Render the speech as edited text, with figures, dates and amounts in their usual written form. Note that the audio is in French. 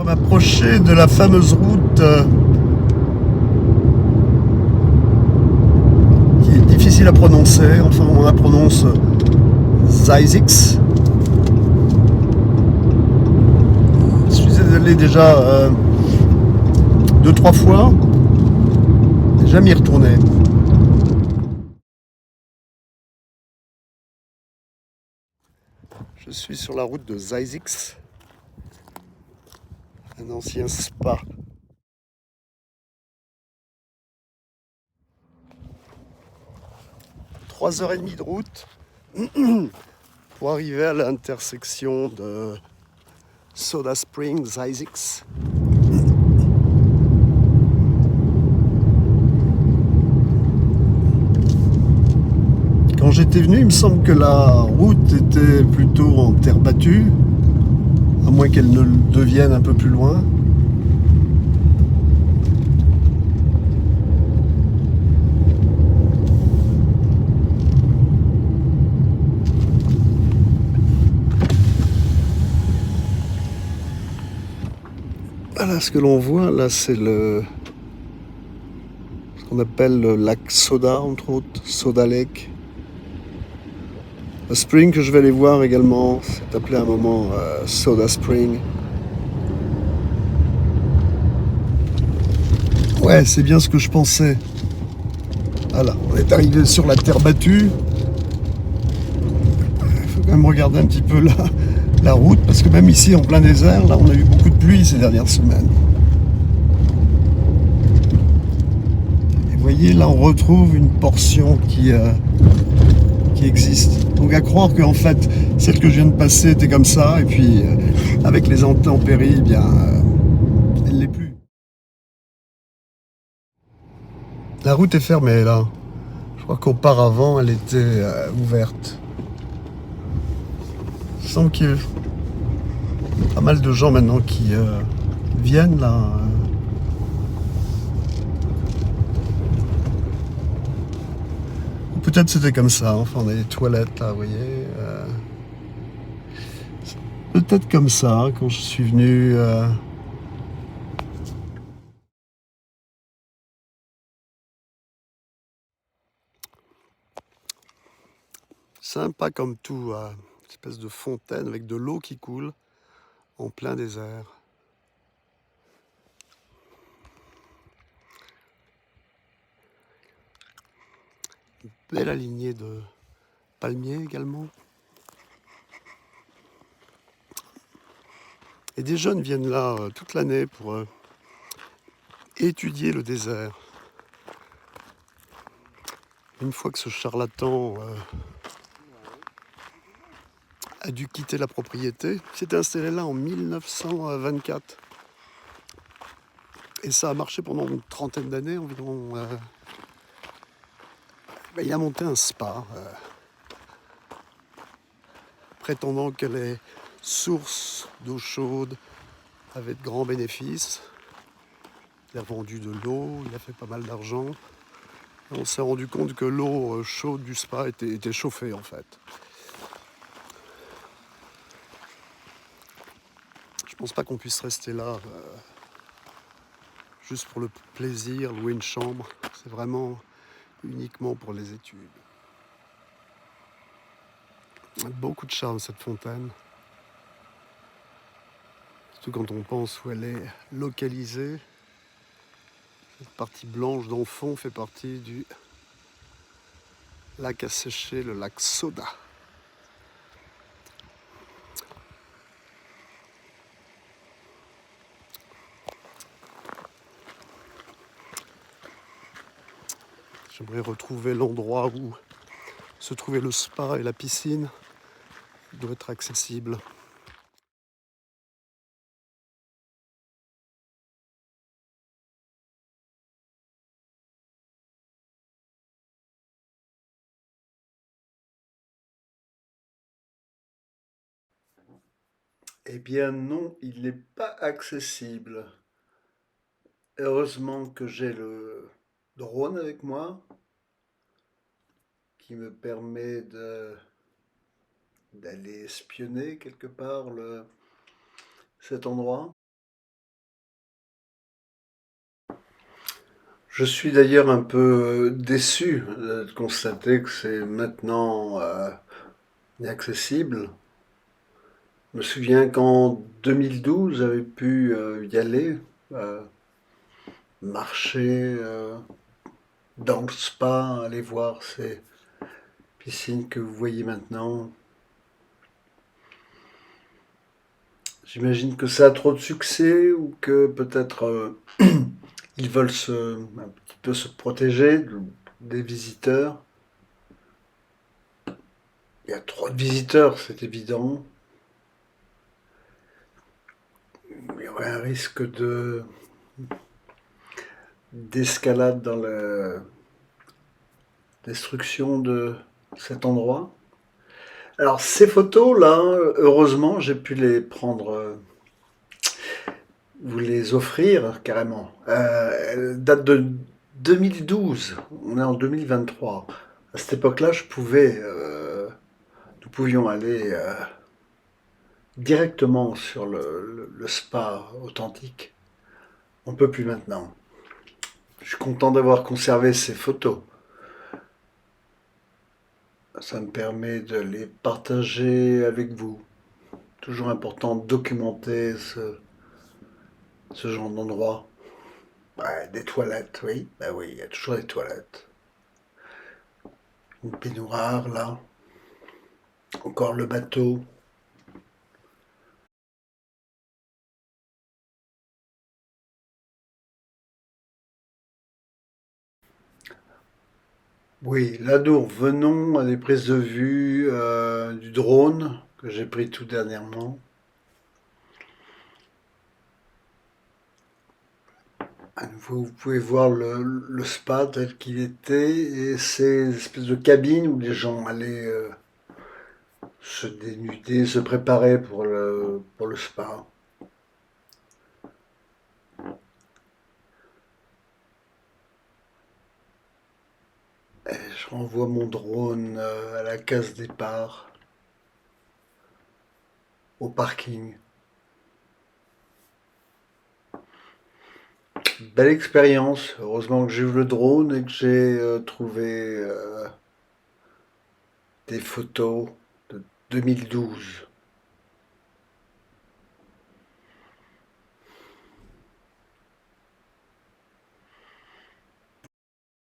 m'approcher de la fameuse route qui est difficile à prononcer. Enfin, on la prononce Zajsix. Je suis allé déjà 2-3 fois. Jamais y retourner. Je suis sur la route de Zajsix, un ancien spa. 3h30 de route pour arriver à l'intersection de Soda Springs, Zajsix. Quand j'étais venu, il me semble que la route était plutôt en terre battue, à moins qu'elle ne le devienne un peu plus loin. Voilà, ce que l'on voit là, c'est ce qu'on appelle le lac Soda, entre autres, Soda Lake. Le spring que je vais aller voir également, c'est appelé à un moment Soda Spring. Ouais, c'est bien ce que je pensais. Voilà, on est arrivé sur la terre battue. Il faut quand même regarder un petit peu la route, parce que même ici, en plein désert, là, on a eu beaucoup de pluie ces dernières semaines. Et vous voyez, là, on retrouve une portion qui existe. Donc à croire qu'en fait, celle que je viens de passer était comme ça, et puis avec les intempéries, eh bien, elle ne l'est plus. La route est fermée là. Je crois qu'auparavant, elle était ouverte. Il semble qu'il y a pas mal de gens maintenant qui viennent là. Ou peut-être c'était comme ça. Enfin, on a les toilettes là, vous voyez. Peut-être comme ça quand je suis venu. Sympa comme tout, une espèce de fontaine avec de l'eau qui coule en plein désert. Belle alignée de palmiers également. Et des jeunes viennent là toute l'année pour étudier le désert. Une fois que ce charlatan a dû quitter la propriété, il s'était installé là en 1924. Et ça a marché pendant une trentaine d'années environ. Il a monté un spa, prétendant que les sources d'eau chaude avaient de grands bénéfices. Il a vendu de l'eau, il a fait pas mal d'argent. On s'est rendu compte que l'eau chaude du spa était chauffée en fait. Je pense pas qu'on puisse rester là juste pour le plaisir, louer une chambre. C'est vraiment uniquement pour les études. Beaucoup de charme cette fontaine. Surtout quand on pense où elle est localisée. Cette partie blanche dans le fond fait partie du lac à sécher, le lac Soda. J'aimerais retrouver l'endroit où se trouvait le spa et la piscine. Il doit être accessible. Eh bien non, il n'est pas accessible. Heureusement que j'ai le drone avec moi qui me permet d'aller espionner quelque part cet endroit. Je suis d'ailleurs un peu déçu de constater que c'est maintenant inaccessible. Je me souviens qu'en 2012, j'avais pu y aller, euh, marcher dans le spa, aller voir ces piscines que vous voyez maintenant. J'imagine que ça a trop de succès ou que peut-être ils veulent un petit peu se protéger des visiteurs. Il y a trop de visiteurs, c'est évident. Il y aurait un risque de d'escalade dans la destruction de cet endroit. Alors ces photos-là, heureusement, j'ai pu les prendre, vous les offrir carrément. Elles datent de 2012, on est en 2023. À cette époque-là, nous pouvions aller directement sur le spa authentique. On ne peut plus maintenant. Je suis content d'avoir conservé ces photos. Ça me permet de les partager avec vous. Toujours important de documenter ce genre d'endroit. Ouais, des toilettes, oui. Ben oui, il y a toujours des toilettes. Une baignoire, là. Encore le bateau. Oui, là nous revenons à des prises de vue du drone que j'ai pris tout dernièrement. À nouveau, vous pouvez voir le spa tel qu'il était et ces espèces de cabines où les gens allaient se dénuder, se préparer pour le spa. Et je renvoie mon drone à la case départ, au parking. Belle expérience. Heureusement que j'ai eu le drone et que j'ai trouvé des photos de 2012.